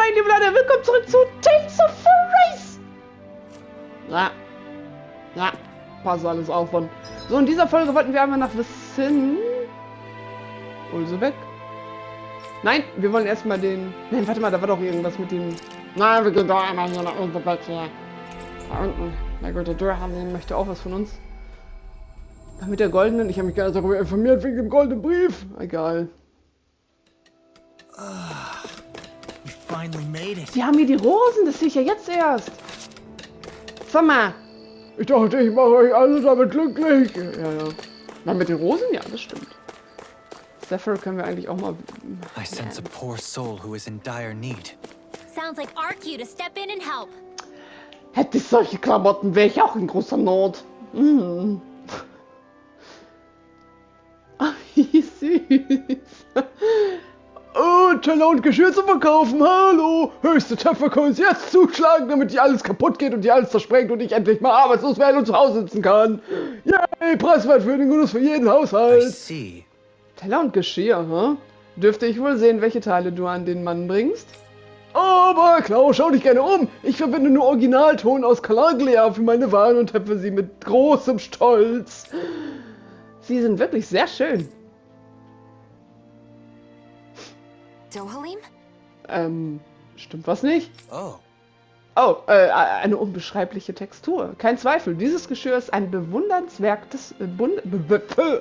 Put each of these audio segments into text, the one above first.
rein, liebe Leute. Willkommen zurück zu Tales of Arise. Ja, pass alles auf. So, in dieser Folge wollten wir einmal nach Wissen. Hol sie weg. Nein, wir wollen erstmal den... Nein, warte mal, da war doch irgendwas mit dem... Nein, wir gehen doch einmal hier nach unten weg hier. Da unten. Na gut, der Dahnäerin möchte auch was von uns. Mit der goldenen... Ich habe mich gar nicht darüber informiert wegen dem goldenen Brief. Egal. Die haben hier die Rosen, das sehe ich ja jetzt erst. Sag mal. Ich dachte, ich mache euch alle damit glücklich. Ja. Na, mit den Rosen? Ja, das stimmt. Zephyr können wir eigentlich auch mal... I sense a poor soul who is in dire need. Sounds like our cue to step in and help. Hätte ich solche Klamotten, wäre ich auch in großer Not. Ach, wie süß. Oh, Teller und Geschirr zu verkaufen, hallo! Höchste Töpferkunst, jetzt zuschlagen, damit dir alles kaputt geht und dir alles zersprengt und ich endlich mal arbeitslos werden und zu Hause sitzen kann. Yay, preiswert für den Genuss für jeden Haushalt. Teller und Geschirr, hm? Dürfte ich wohl sehen, welche Teile du an den Mann bringst? Aber Klaus, schau dich gerne um. Ich verwende nur Originalton aus Kalaglia für meine Waren und töpfe sie mit großem Stolz. Sie sind wirklich sehr schön. Stimmt was nicht? Oh, eine unbeschreibliche Textur. Kein Zweifel, dieses Geschirr ist ein bewundernswertes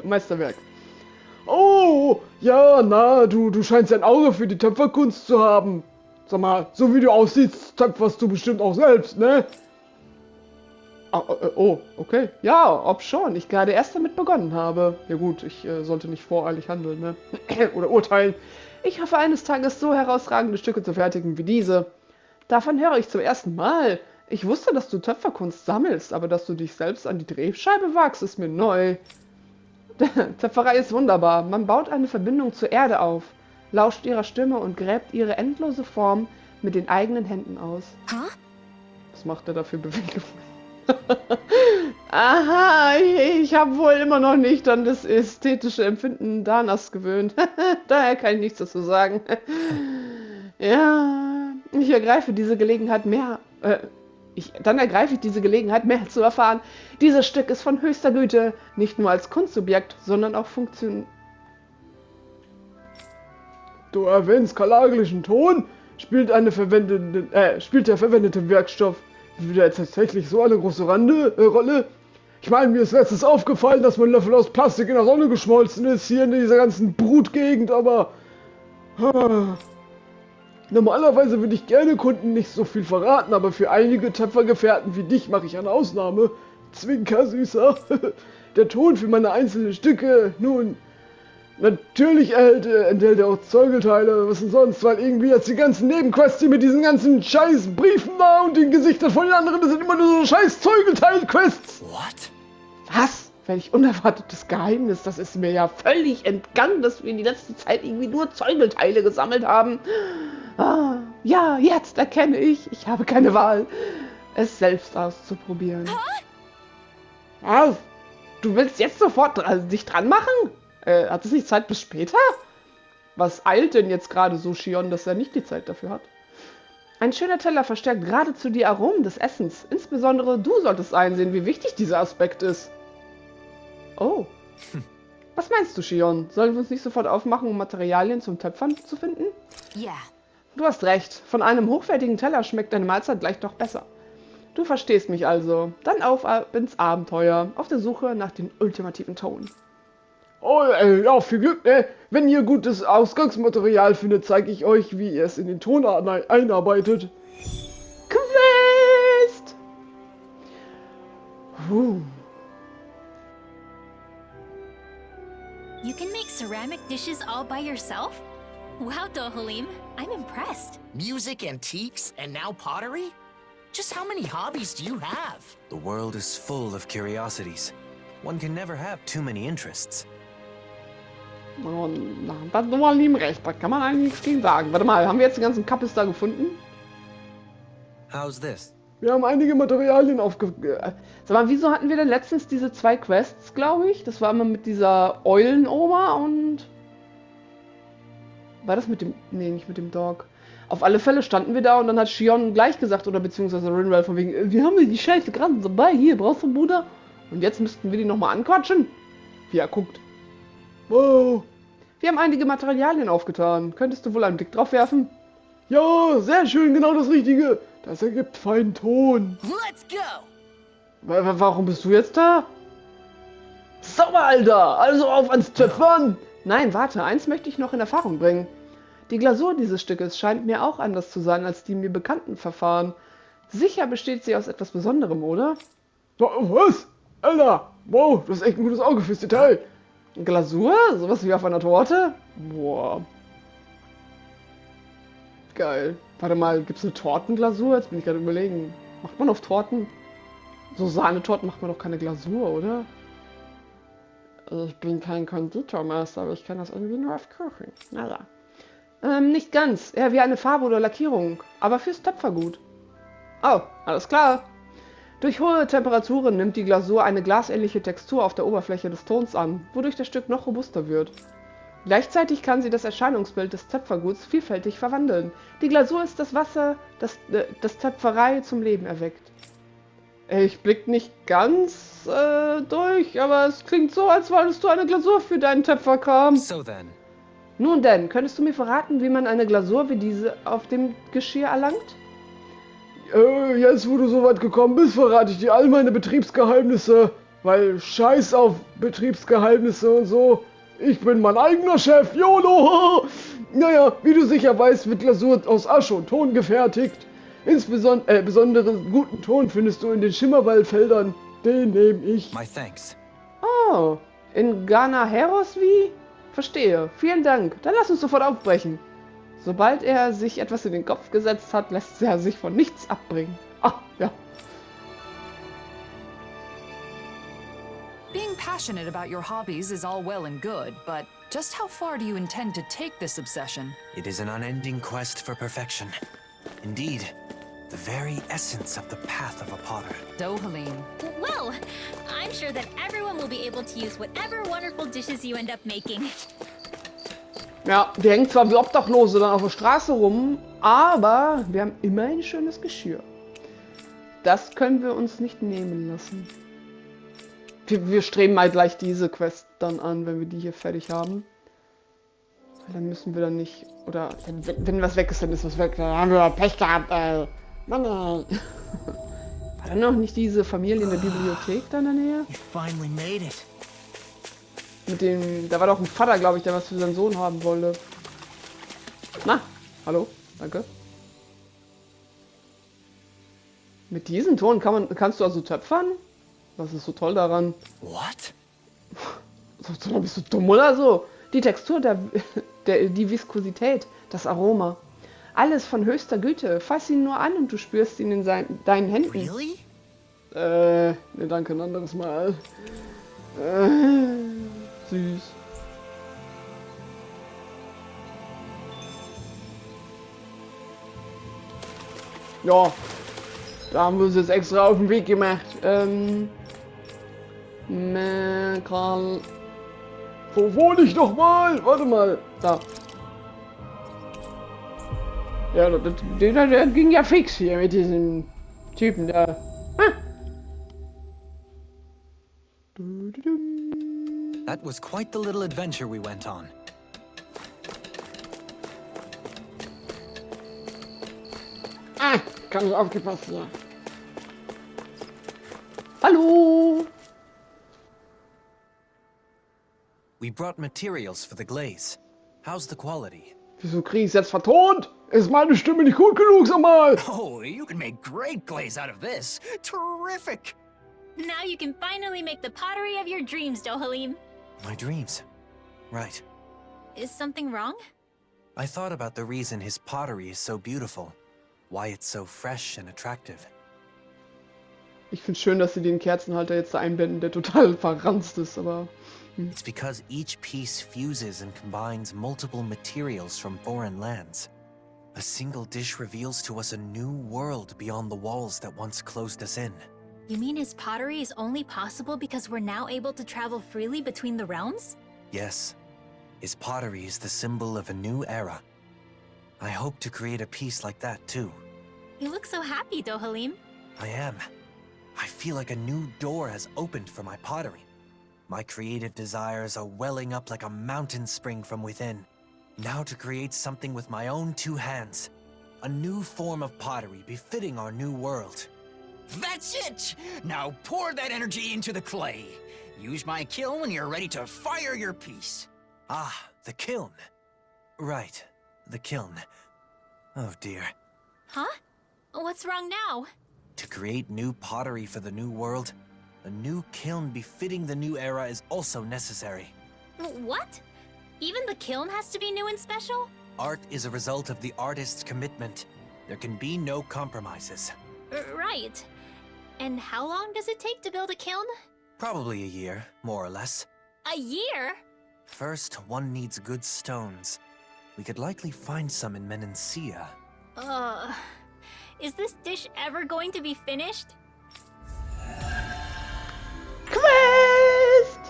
Meisterwerk. Oh, ja, na, du scheinst ein Auge für die Töpferkunst zu haben. Sag mal, so wie du aussiehst, töpferst du bestimmt auch selbst, ne? Oh, okay. Ja, ob schon. Ich gerade erst damit begonnen habe. Ja gut, ich sollte nicht voreilig handeln, ne? Oder urteilen. Ich hoffe, eines Tages so herausragende Stücke zu fertigen wie diese. Davon höre ich zum ersten Mal. Ich wusste, dass du Töpferkunst sammelst, aber dass du dich selbst an die Drehscheibe wagst, ist mir neu. Töpferei ist wunderbar. Man baut eine Verbindung zur Erde auf, lauscht ihrer Stimme und gräbt ihre endlose Form mit den eigenen Händen aus. Was macht er da für Bewegungen? Aha, ich habe wohl immer noch nicht an das ästhetische Empfinden Danas gewöhnt. Daher kann ich nichts dazu sagen. Ja, ich ergreife diese Gelegenheit mehr zu erfahren. Dieses Stück ist von höchster Güte, nicht nur als Kunstobjekt, sondern auch Funktion. Du erwähnst kalaglichen Ton? Spielt der verwendete Werkstoff wieder tatsächlich so eine große Rolle? Ich meine, mir ist letztens aufgefallen, dass mein Löffel aus Plastik in der Sonne geschmolzen ist, hier in dieser ganzen Brutgegend, aber... Normalerweise würde ich gerne Kunden nicht so viel verraten, aber für einige Töpfergefährten wie dich mache ich eine Ausnahme. Zwinker, Süßer. Der Ton für meine einzelnen Stücke, nun... Natürlich enthält er auch Zeugelteile, was denn sonst, weil irgendwie jetzt die ganzen Nebenquests hier mit diesen ganzen scheiß Briefen da und den Gesichtern von den anderen, das sind immer nur so scheiß Zeugelteil-Quests. What? Was? Welch unerwartetes Geheimnis, das ist mir ja völlig entgangen, dass wir in die letzte Zeit irgendwie nur Zeugelteile gesammelt haben. Ah, ja, jetzt erkenne ich habe keine Wahl, es selbst auszuprobieren. Was? Du willst jetzt sofort dich dran machen? Hat es nicht Zeit bis später? Was eilt denn jetzt gerade so Shion, dass er nicht die Zeit dafür hat? Ein schöner Teller verstärkt geradezu die Aromen des Essens. Insbesondere du solltest einsehen, wie wichtig dieser Aspekt ist. Oh. Was meinst du, Shion? Sollen wir uns nicht sofort aufmachen, um Materialien zum Töpfern zu finden? Ja. Du hast recht. Von einem hochwertigen Teller schmeckt deine Mahlzeit gleich doch besser. Du verstehst mich also. Dann auf ins Abenteuer, auf der Suche nach dem ultimativen Ton. Oh, ja, viel Glück, ne? Wenn ihr gutes Ausgangsmaterial findet, zeige ich euch, wie ihr es in den Ton einarbeitet. Quest! You can make ceramic dishes all by yourself? Wow, Dohalim, I'm impressed. Music, antiques, and now pottery? Just how many hobbies do you have? The world is full of curiosities. One can never have too many interests. Oh, na, das war ihm recht, da kann man eigentlich nichts gegen sagen. Warte mal, haben wir jetzt die ganzen Kappes da gefunden? How's this? Wir haben einige Materialien Sag mal, wieso hatten wir denn letztens diese 2 Quests, glaube ich? Das war immer mit dieser Eulenoma und... War das mit dem... Nee, nicht mit dem Dog. Auf alle Fälle standen wir da und dann hat Shion gleich gesagt, oder beziehungsweise Rinwell von wegen, wir haben die Scheiße gerade dabei, hier, brauchst du, Bruder? Und jetzt müssten wir die nochmal anquatschen? Wie er guckt. Wow. Wir haben einige Materialien aufgetan. Könntest du wohl einen Blick drauf werfen? Ja, sehr schön, genau das Richtige. Das ergibt feinen Ton. Let's go! Warum bist du jetzt da? Sauber, Alter! Also auf ans Töpfern! Nein, warte, eins möchte ich noch in Erfahrung bringen. Die Glasur dieses Stückes scheint mir auch anders zu sein als die mir bekannten Verfahren. Sicher besteht sie aus etwas Besonderem, oder? Was? Alter! Wow, du hast echt ein gutes Auge fürs Detail. Glasur? Sowas wie auf einer Torte? Boah. Geil. Warte mal, gibt es eine Tortenglasur? Jetzt bin ich gerade überlegen. Macht man auf Torten? So Sahnetorten macht man doch keine Glasur, oder? Also ich bin kein Konditormeister, aber ich kann das irgendwie nur auf Kuchen. Naja. Nicht ganz. Eher wie eine Farbe oder Lackierung. Aber fürs Töpfergut. Oh, alles klar. Durch hohe Temperaturen nimmt die Glasur eine glasähnliche Textur auf der Oberfläche des Tons an, wodurch das Stück noch robuster wird. Gleichzeitig kann sie das Erscheinungsbild des Töpferguts vielfältig verwandeln. Die Glasur ist das Wasser, das Töpferei zum Leben erweckt. Ich blick nicht ganz durch, aber es klingt so, als wolltest du eine Glasur für deinen Töpferkram. So then. Nun denn, könntest du mir verraten, wie man eine Glasur wie diese auf dem Geschirr erlangt? Jetzt wo du so weit gekommen bist, verrate ich dir all meine Betriebsgeheimnisse, weil scheiß auf Betriebsgeheimnisse und so. Ich bin mein eigener Chef, YOLO! Naja, wie du sicher weißt, wird Glasur aus Asche und Ton gefertigt. Insbesondere guten Ton findest du in den Schimmerwaldfeldern. Den nehme ich. My thanks. Oh, in Dahnäerin wie? Verstehe. Vielen Dank. Dann lass uns sofort aufbrechen. Sobald er sich etwas in den Kopf gesetzt hat, lässt er sich von nichts abbringen. Ah, ja. Being passionate about your hobbies is all well and good, but just how far do you intend to take this obsession? It is an unending quest for perfection. Indeed, the very essence of the path of a potter. So, Helene, Well, I'm sure that everyone will be able to use whatever wonderful dishes you end up making. Ja, wir hängen zwar wie Obdachlose dann auf der Straße rum, aber wir haben immer ein schönes Geschirr. Das können wir uns nicht nehmen lassen. Wir streben mal gleich diese Quest dann an, wenn wir die hier fertig haben. Dann müssen wir dann nicht, oder wenn was weg ist, dann ist was weg. Dann haben wir Pech gehabt, ey. Mann, ey. War dann noch nicht diese Familie in der Bibliothek da in der Nähe? You finally made it. Mit dem, da war doch ein Vater, glaube ich, der was für seinen Sohn haben wollte. Na, hallo, danke. Mit diesem Ton kannst du also töpfern? Was ist so toll daran? What? So, bist du dumm oder so? Die Textur, die Viskosität, das Aroma. Alles von höchster Güte. Fass ihn nur an und du spürst ihn in deinen Händen. Really? Ne, danke, ein anderes Mal. Süß. Ja, da haben wir uns jetzt extra auf den Weg gemacht. Wo wohne ich noch mal? Warte mal. Da. Ja, der ging ja fix hier mit diesem Typen da. That was quite the little adventure we went on. Ah, kann nicht aufgepasst hier. Hallo. We brought materials for the glaze. How's the quality? Wieso krieg ich's jetzt vertont? Ist meine Stimme nicht gut genug, sag mal? Oh, you can make great glaze out of this. Terrific. Now you can finally make the pottery of your dreams, Dohalim. My dreams. Right. Is something wrong? I thought about the reason his pottery is so beautiful. Why it's so fresh and attractive. Ich find's schön, dass sie den Kerzenhalter jetzt da einblenden, der total verranzt ist, aber... It's because each piece fuses and combines multiple materials from foreign lands. A single dish reveals to us a new world beyond the walls that once closed us in. You mean his pottery is only possible because we're now able to travel freely between the realms? Yes. His pottery is the symbol of a new era. I hope to create a piece like that too. You look so happy, Dohalim. I am. I feel like a new door has opened for my pottery. My creative desires are welling up like a mountain spring from within. Now to create something with my own two hands. A new form of pottery befitting our new world. That's it! Now pour that energy into the clay. Use my kiln when you're ready to fire your piece. Ah, the kiln. Right, the kiln. Oh dear. Huh? What's wrong now? To create new pottery for the new world, a new kiln befitting the new era is also necessary. What? Even the kiln has to be new and special? Art is a result of the artist's commitment. There can be no compromises. Right. And how long does it take to build a kiln? Probably a year, more or less. A year? First, one needs good stones. We could likely find some in Menancia. Is this dish ever going to be finished? Quest!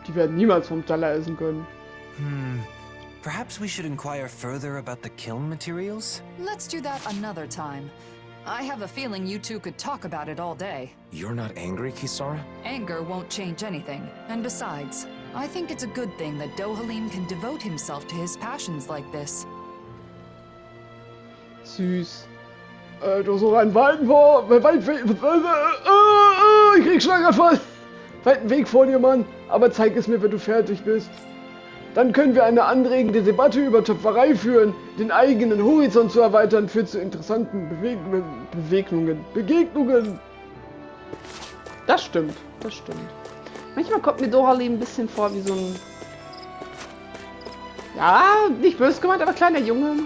Die werden niemals vom Teller essen können. Perhaps we should inquire further about the kiln materials? Let's do that another time. I have a feeling you two could talk about it all day. You're not angry, Kisara? Anger won't change anything. And besides, I think it's a good thing that Dohalim can devote himself to his passions like this. Süß. Du hast noch einen weiten ich krieg Schlaganfall. Weiten Weg vor dir, Mann. Aber zeig es mir, wenn du fertig bist. Dann können wir eine anregende Debatte über Töpferei führen, den eigenen Horizont zu erweitern, führt zu interessanten Begegnungen. Das stimmt, das stimmt. Manchmal kommt mir Dohalim ein bisschen vor wie so ein... Ja, nicht böse gemeint, aber kleiner Junge.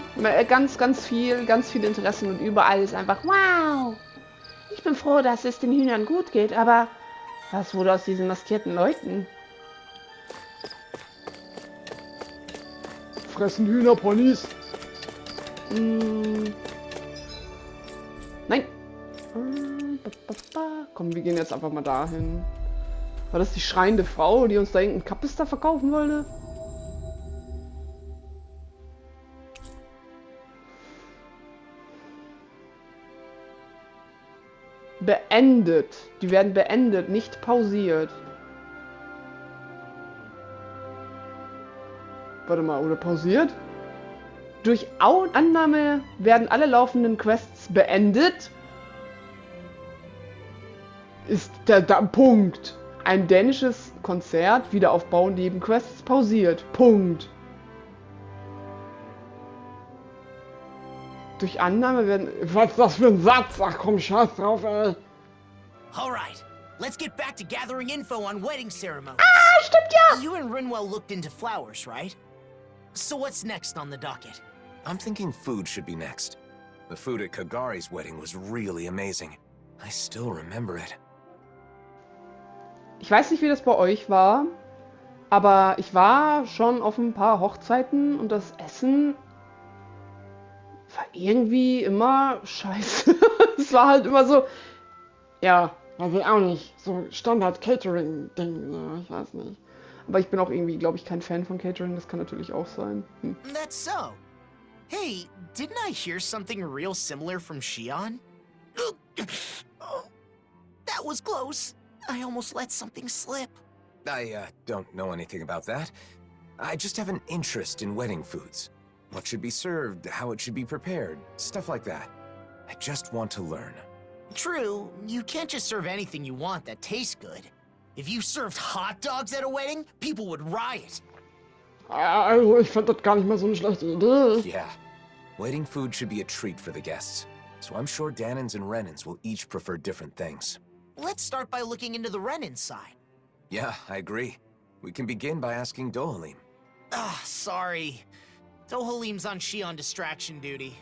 Ganz viel Interessen und überall ist einfach wow. Ich bin froh, dass es den Hühnern gut geht, aber was wurde aus diesen maskierten Leuten? Fressen Hühnerponys. Nein. Komm, wir gehen jetzt einfach mal dahin. War das die schreiende Frau, die uns da irgendeinen Kappister verkaufen wollte? Beendet. Die werden beendet, nicht pausiert. Warte mal, oder pausiert? Durch Annahme werden alle laufenden Quests beendet. Ist der Punkt. Ein dänisches Konzert, Wiederaufbau neben Quests pausiert. Punkt. Durch Annahme werden... Was ist das für ein Satz? Ach komm, scheiß drauf, ey. Alright, let's get back to gathering info on wedding ceremonies. Ah, stimmt ja! You and Rinwell looked into flowers, right? So what's next on the docket? I'm thinking food should be next. The food at Kagari's wedding was really amazing. I still remember it. Ich weiß nicht, wie das bei euch war, aber ich war schon auf ein paar Hochzeiten und das Essen war irgendwie immer scheiße. Es war halt immer so, ja, weiß ich auch nicht, so Standard-Catering-Ding, ich weiß nicht. Aber ich bin auch irgendwie, glaube ich, kein Fan von Catering, das kann natürlich auch sein. That's so. Hey, didn't I hear something real similar from Shion? Oh, that was close. I almost let something slip. I don't know anything about that. I just have an interest in wedding foods. What should be served, how it should be prepared, stuff like that. I just want to learn. True, you can't just serve anything you want that tastes good. If you served hot dogs at a wedding, people would riot. Also, ich fand das gar nicht mal so eine schlechte Idee. Yeah, wedding food should be a treat for the guests. So I'm sure Dahnäerins and renäischen will each prefer different things. Let's start by looking into the renin side. Yeah, I agree. We can begin by asking Dohalim. Sorry. Dohalim's on Shion distraction duty.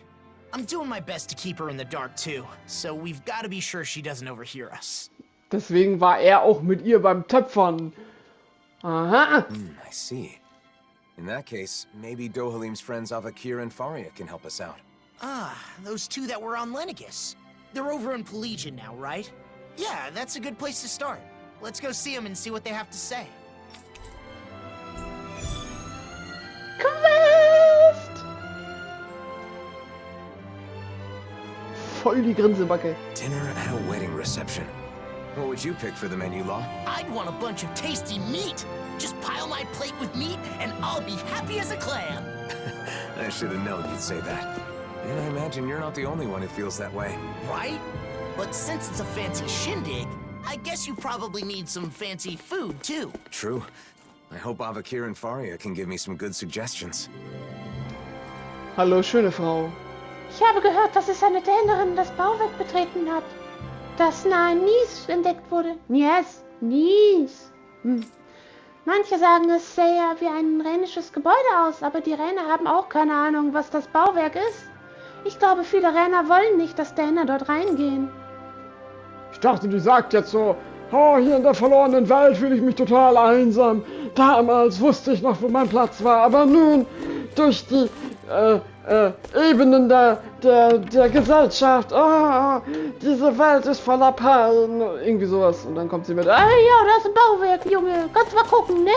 I'm doing my best to keep her in the dark too, so we've got to be sure she doesn't overhear us. Deswegen war er auch mit ihr beim Töpfern. Aha. I see. In that case, maybe Dohalim's friends Avakir and Faria can help us out. Those two that were on Lenegus. They're over in Pelagian now, right? Yeah, that's a good place to start. Let's go see them and see what they have to say. Come voll die Grinsebacke. Dinner at a wedding reception. What would you pick for the menu, Law? I'd want a bunch of tasty meat. Just pile my plate with meat, and I'll be happy as a clam. I should have known you'd say that. And I imagine you're not the only one who feels that way. Right? But since it's a fancy shindig, I guess you probably need some fancy food, too. True. I hope Avakir and Faria can give me some good suggestions. Hallo, schöne Frau. Ich habe gehört, dass es eine Dahnäerin das Bauwerk betreten hat, das nahe Nies entdeckt wurde. Yes, Nies. Manche sagen, es sähe wie ein renäisches Gebäude aus, aber die Renner haben auch keine Ahnung, was das Bauwerk ist. Ich glaube, viele Renner wollen nicht, dass Däner dort reingehen. Ich dachte, die sagt jetzt so, oh, hier in der verlorenen Welt fühle ich mich total einsam. Damals wusste ich noch, wo mein Platz war, aber nun, durch die Ebenen der Gesellschaft, diese Welt ist voller Pein, irgendwie sowas. Und dann kommt sie mit, ja, da ist ein Bauwerk, Junge, kannst mal gucken, ne?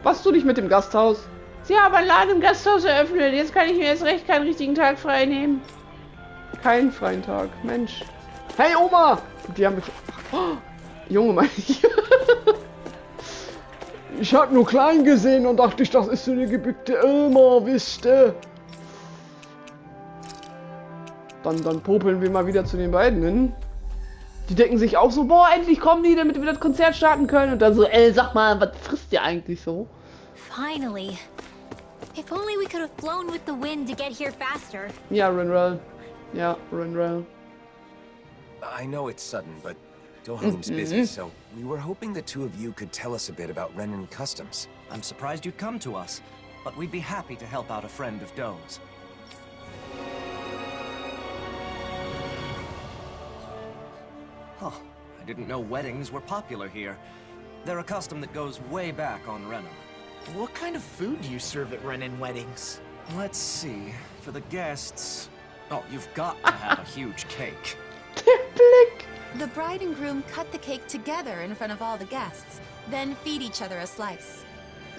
Was tue ich mit dem Gasthaus? Sie haben einen Laden im Gasthaus eröffnet, jetzt kann ich mir erst recht keinen richtigen Tag frei nehmen. Keinen freien Tag, Mensch. Hey Oma! Die haben mich... Oh, Junge, meine ich. Ich hab nur klein gesehen und dachte, das ist so eine gebückte Oma, wisst ihr. Dann popeln wir mal wieder zu den beiden hin. Die denken sich auch so, boah, endlich kommen die, damit wir das Konzert starten können. Und dann so, sag mal, was frisst ihr eigentlich so? Finally. If only we could have flown with the wind to get here faster. Ja, Renrel. Ja, Renrel. I know it's sudden, but Dohalim's busy, so we were hoping the two of you could tell us a bit about Renan customs. I'm surprised you'd come to us, but we'd be happy to help out a friend of Doe's. Huh, I didn't know weddings were popular here. They're a custom that goes way back on Renan. What kind of food do you serve at Renan weddings? Let's see, for the guests... Oh, you've got to have a huge cake. Der Blick! The bride and groom cut the cake together in front of all the guests, then feed each other a slice.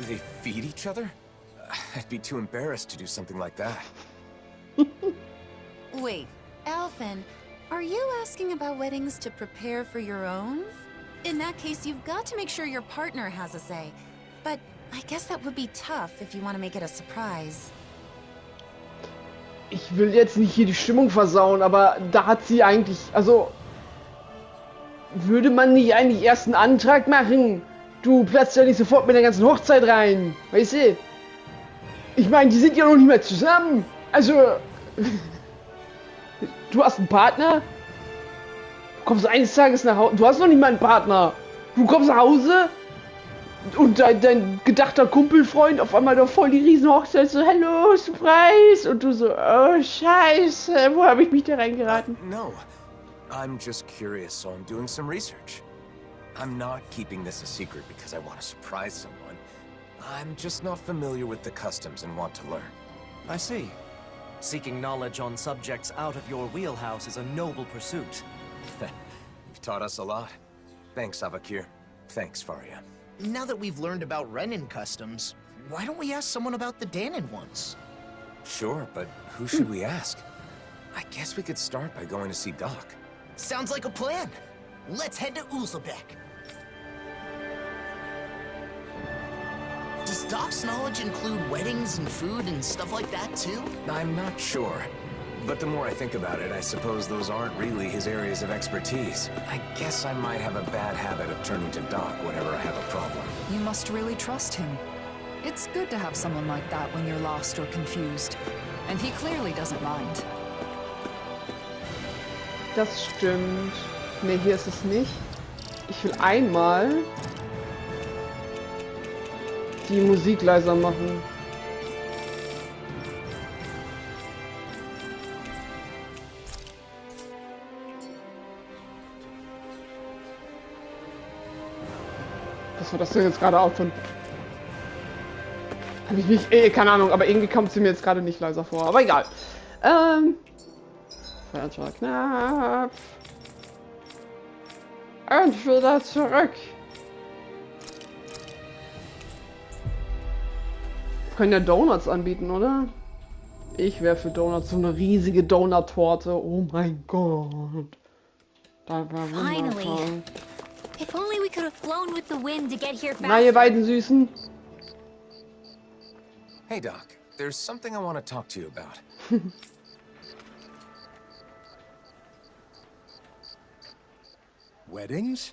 They feed each other? I'd be too embarrassed to do something like that. Wait, Alphen, are you asking about weddings to prepare for your own? In that case, you've got to make sure your partner has a say. But I guess that would be tough if you want to make it a surprise. Ich will jetzt nicht hier die Stimmung versauen, aber da hat sie eigentlich, also würde man nicht eigentlich erst einen Antrag machen? Du platzt ja nicht sofort mit der ganzen Hochzeit rein, weißt du? Ich meine, die sind ja noch nicht mehr zusammen. Also, du hast einen Partner? Du kommst eines Tages nach Hause, du hast noch nicht mal einen Partner. Du kommst nach Hause und dein gedachter Kumpelfreund auf einmal doch voll die Riesenhochzeit, so, hello, Surprise! Und du so, oh, scheiße, wo habe ich mich da reingeraten? No, I'm just curious, so I'm doing some research. I'm not keeping this a secret because I want to surprise someone. I'm just not familiar with the customs and want to learn. I see. Seeking knowledge on subjects out of your wheelhouse is a noble pursuit. You've taught us a lot. Thanks, Avakir. Thanks, Faria. Now that we've learned about Renan customs, why don't we ask someone about the Dahnäerin ones? Sure, but who should we ask? I guess we could start by going to see Doc. Sounds like a plan. Let's head to Uzlebek. Does Doc's knowledge include weddings and food and stuff like that too? I'm not sure. But the more I think about it, I suppose those aren't really his areas of expertise. I guess I might have a bad habit of turning to Doc whenever I have a problem. You must really trust him. It's good to have someone like that when you're lost or confused. And he clearly doesn't mind. Das stimmt. Ne, hier ist es nicht. Ich will einmal die Musik leiser machen. Was war das denn jetzt gerade auch von? Hab ich nicht, keine Ahnung, aber irgendwie kommt sie mir jetzt gerade nicht leiser vor. Aber egal. Falscher Knopf. Und wieder zurück. Können ja Donuts anbieten, oder? Ich wäre für Donuts, so eine riesige Donut-Torte. Oh mein Gott. Da war Finally. wundervoll. If only we could have flown with the wind to get here Na, ihr faster. beiden Süßen. Hey, Doc. There's something I want to talk to you about. Weddings?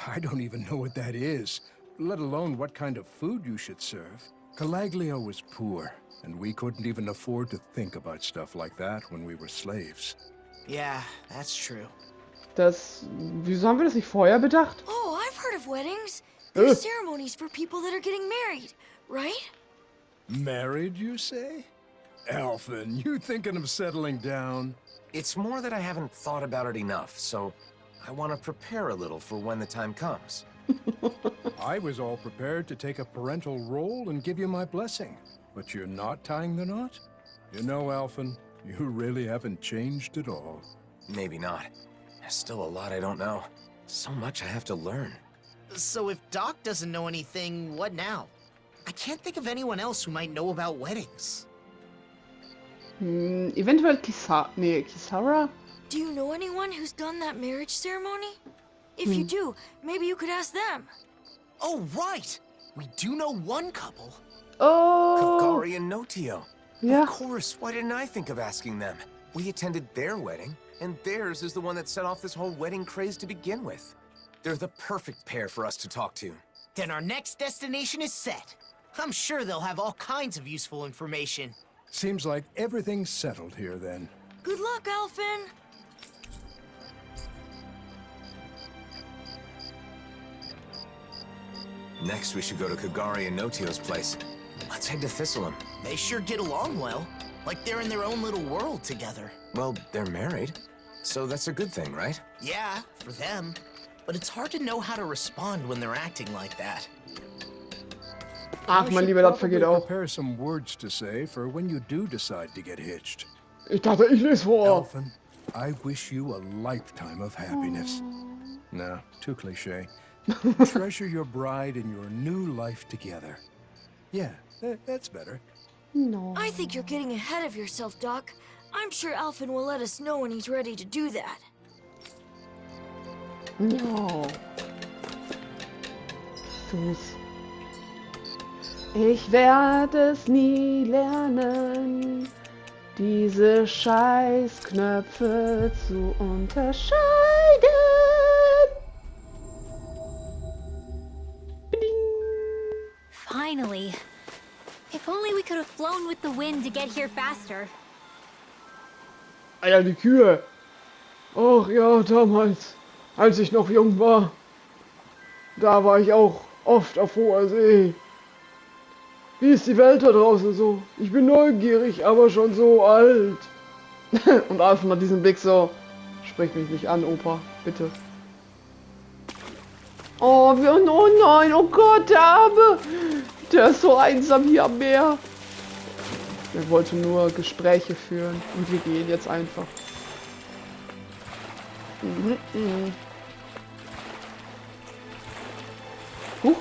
I don't even know what that is, let alone what kind of food you should serve. Calaglio was poor, and we couldn't even afford to think about stuff like that when we were slaves. Yeah, that's true. Wieso haben wir das nicht vorher bedacht? Oh, I've heard of weddings. There's ceremonies for people that are getting married, right? Married, you say? Alphen, you thinking of settling down? It's more that I haven't thought about it enough, so I want to prepare a little for when the time comes. I was all prepared to take a parental role and give you my blessing, but you're not tying the knot? You know, Alphen, you really haven't changed at all. Maybe not. There's still a lot I don't know. So much I have to learn. So if Doc doesn't know anything, what now? I can't think of anyone else who might know about weddings. Eventuell Kisara? Do you know anyone who's done that marriage ceremony? If you do, maybe you could ask them. Oh, right! We do know one couple. Oh! Kagari and Notio. Yeah. Of course, why didn't I think of asking them? We attended their wedding, and theirs is the one that set off this whole wedding craze to begin with. They're the perfect pair for us to talk to. Then our next destination is set. I'm sure they'll have all kinds of useful information. Seems like everything's settled here then. Good luck, Alphen. Next, we should go to Kagari and Notio's place. Let's head to Thistleum. They sure get along well. Like they're in their own little world together. Well, they're married, so that's a good thing, right? Yeah, for them. But it's hard to know how to respond when they're acting like that. Ach, I mein should Lieber, das probably vergeht auch. prepare some words to say for when you do decide to get hitched. Ich dachte, ich lese vor. Alphen, I wish you a lifetime of happiness. No, too cliche. Treasure your bride and your new life together. Yeah, that's better. No. I think you're getting ahead of yourself, Doc. I'm sure Alphen will let us know when he's ready to do that. No. Süß. Ich werde es nie lernen, diese Scheißknöpfe zu unterscheiden. Finally. If only we could have flown with the wind to get here faster. Ah ja, die Kühe. Ach ja, damals, als ich noch jung war, da war ich auch oft auf hoher See. Wie ist die Welt da draußen so? Ich bin neugierig, aber schon so alt. Und Alphen hat diesen Blick so, sprich mich nicht an, Opa, bitte. Oh, oh nein, oh Gott, der Arme. Der ist so einsam hier am Meer. Er wollte nur Gespräche führen und wir gehen jetzt einfach. Huch.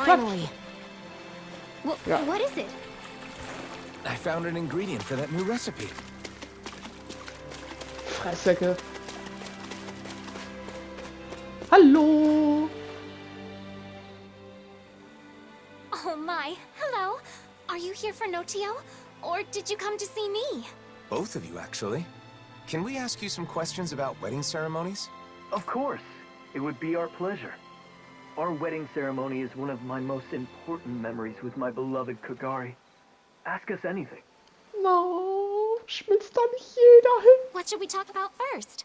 Finally. Yeah. What is it? I found an ingredient for that new recipe. Fresssäcke. Hallo. Oh my, hello. Are you here for Notio? Or did you come to see me? Both of you, actually. Can we ask you some questions about wedding ceremonies? Of course. It would be our pleasure. Our wedding ceremony is one of my most important memories with my beloved Kagari. Ask us anything. No, schmitzt da nicht jeder hin. What should we talk about first?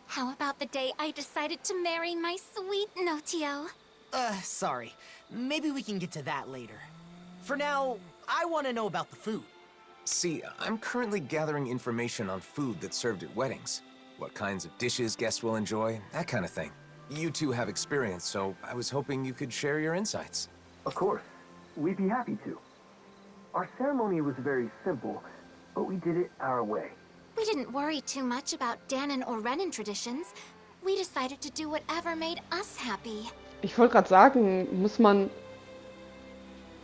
How about the day I decided to marry my sweet Notio? Sorry. Maybe we can get to that later. For now, I want to know about the food. See, I'm currently gathering information on food that's served at weddings. What kinds of dishes guests will enjoy, that kind of thing. You two have experience, so I was hoping you could share your insights. Of course. We'd be happy to. Our ceremony was very simple, but we did it our way. We didn't worry too much about Dahnäerin or renäischen traditions. We decided to do whatever made us happy. Ich wollte gerade sagen, muss man...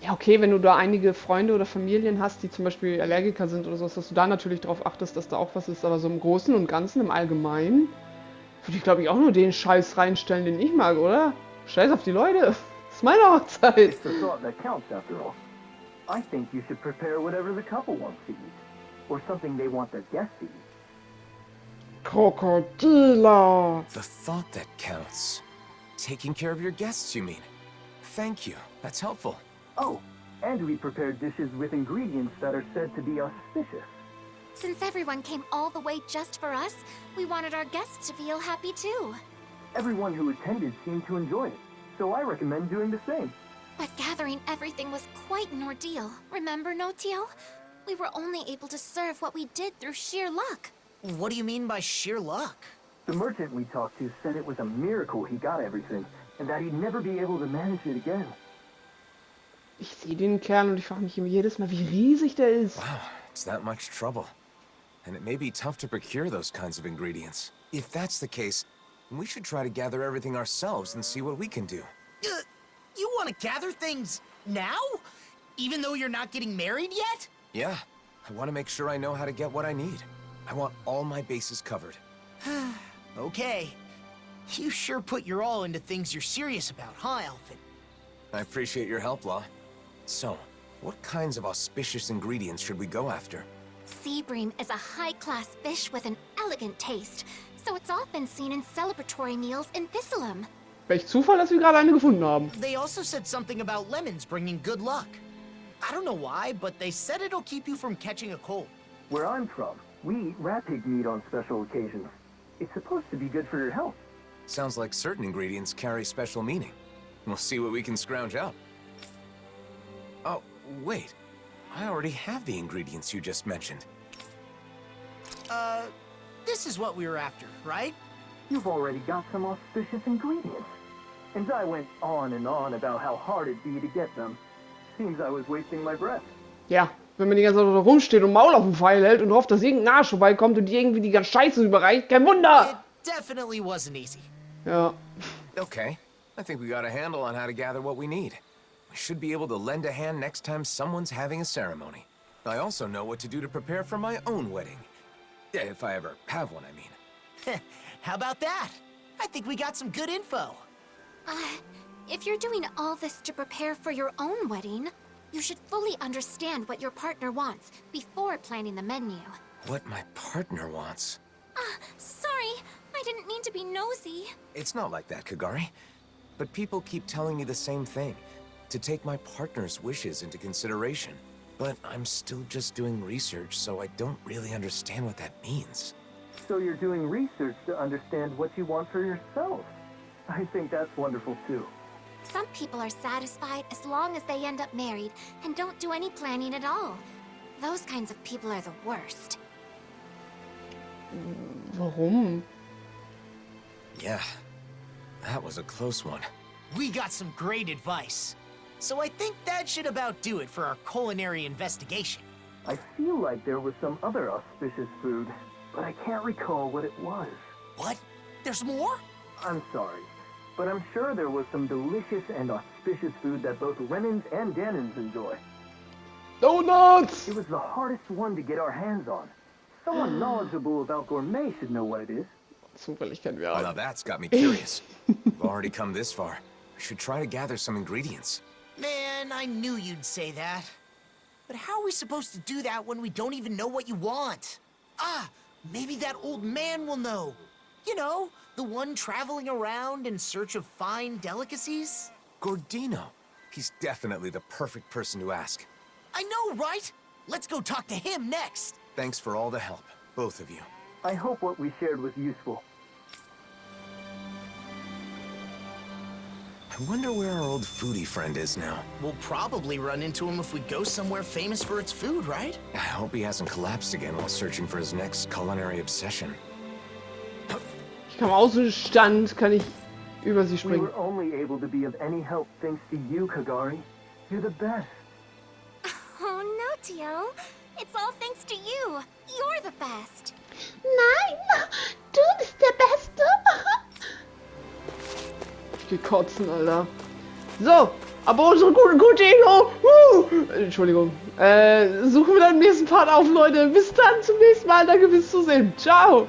Ja, okay, wenn du da einige Freunde oder Familien hast, die zum Beispiel Allergiker sind oder so, dass du da natürlich darauf achtest, dass da auch was ist. Aber so im Großen und Ganzen, im Allgemeinen, würde ich, glaube ich, auch nur den Scheiß reinstellen, den ich mag, oder? Scheiß auf die Leute. Das ist meine Hochzeit. It's the thought that counts, after all. I think you should prepare whatever the couple wants to eat, or something they want their guests to eat. Krokodila. The thought that counts. Taking care of your guests, you mean? Thank you. That's helpful. Oh, and we prepared dishes with ingredients that are said to be auspicious. Since everyone came all the way just for us, we wanted our guests to feel happy too. Everyone who attended seemed to enjoy it, so I recommend doing the same. But gathering everything was quite an ordeal. Remember, Notio? We were only able to serve what we did through sheer luck. What do you mean by sheer luck? The merchant we talked to said it was a miracle he got everything, and that he'd never be able to manage it again. Ich sehe den Kerl und ich frage mich jedes Mal, wie riesig der ist. Wow, it's that much trouble. And it may be tough to procure those kinds of ingredients. If that's the case, we should try to gather everything ourselves and see what we can do. You want to gather things now? Even though you're not getting married yet? Yeah, I want to make sure I know how to get what I need. I want all my bases covered. Okay. You sure put your all into things you're serious about, huh, Alphen? I appreciate your help, Law. So, what kinds of auspicious ingredients should we go after? Sea bream is a high-class fish with an elegant taste, so it's often seen in celebratory meals in Thistleum. Welch Zufall, dass wir gerade eine gefunden haben. They also said something about lemons bringing good luck. I don't know why, but they said it'll keep you from catching a cold. Where I'm from, we eat rat pig meat on special occasions. It's supposed to be good for your health. Sounds like certain ingredients carry special meaning. We'll see what we can scrounge up. Oh, wait. I already have the ingredients you just mentioned. This is what we were after, right? You've already got some auspicious ingredients. And I went on and on about how hard it'd be to get them. Seems I was wasting my breath. Ja, wenn man die ganze Zeit da rumsteht und Maul auf den Pfeil hält und hofft, dass irgendein Arsch vorbeikommt und die irgendwie die ganze Scheiße überreicht, kein Wunder! It definitely wasn't easy. Ja. Okay, I think we got a handle on how to gather what we need. We should be able to lend a hand next time someone's having a ceremony. I also know what to do to prepare for my own wedding. If I ever have one, I mean. How about that? I think we got some good info. If you're doing all this to prepare for your own wedding, you should fully understand what your partner wants before planning the menu. What my partner wants? Sorry, I didn't mean to be nosy. It's not like that, Kagari. But people keep telling me the same thing. To take my partner's wishes into consideration. But I'm still just doing research, so I don't really understand what that means. So you're doing research to understand what you want for yourself. I think that's wonderful too. Some people are satisfied as long as they end up married and don't do any planning at all. Those kinds of people are the worst. Warum? Yeah, that was a close one. We got some great advice. So I think that should about do it for our culinary investigation. I feel like there was some other auspicious food, but I can't recall what it was. What? There's more? I'm sorry, but I'm sure there was some delicious and auspicious food that both renans and Dahnäerin enjoy. Donuts! It was the hardest one to get our hands on. Someone knowledgeable about gourmet should know what it is. Zufällig kennen wir Well, now alle. that's got me curious. We've already come this far. We should try to gather some ingredients. Man, I knew you'd say that. But how are we supposed to do that when we don't even know what you want? Ah, maybe that old man will know. You know, the one traveling around in search of fine delicacies? Gordino. He's definitely the perfect person to ask. I know, right? Let's go talk to him next. Thanks for all the help, both of you. I hope what we shared was useful. I wonder where our old foodie friend is now. We'll probably run into him if we go somewhere famous for its food, right? I hope he hasn't collapsed again while searching for his next culinary obsession. Ich kann aus dem Stand, kann ich über sie We springen. were only able to be of any help thanks to you, Kagari. You're the best. Oh, Notio. It's all thanks to you. You're the best. Nein, du bist der Beste. Ich geh kotzen, Alter. So, aber unsere gute Ego. Entschuldigung. Suchen wir dann im nächsten Part auf, Leute. Bis dann, zum nächsten Mal. Danke fürs Zusehen. Ciao.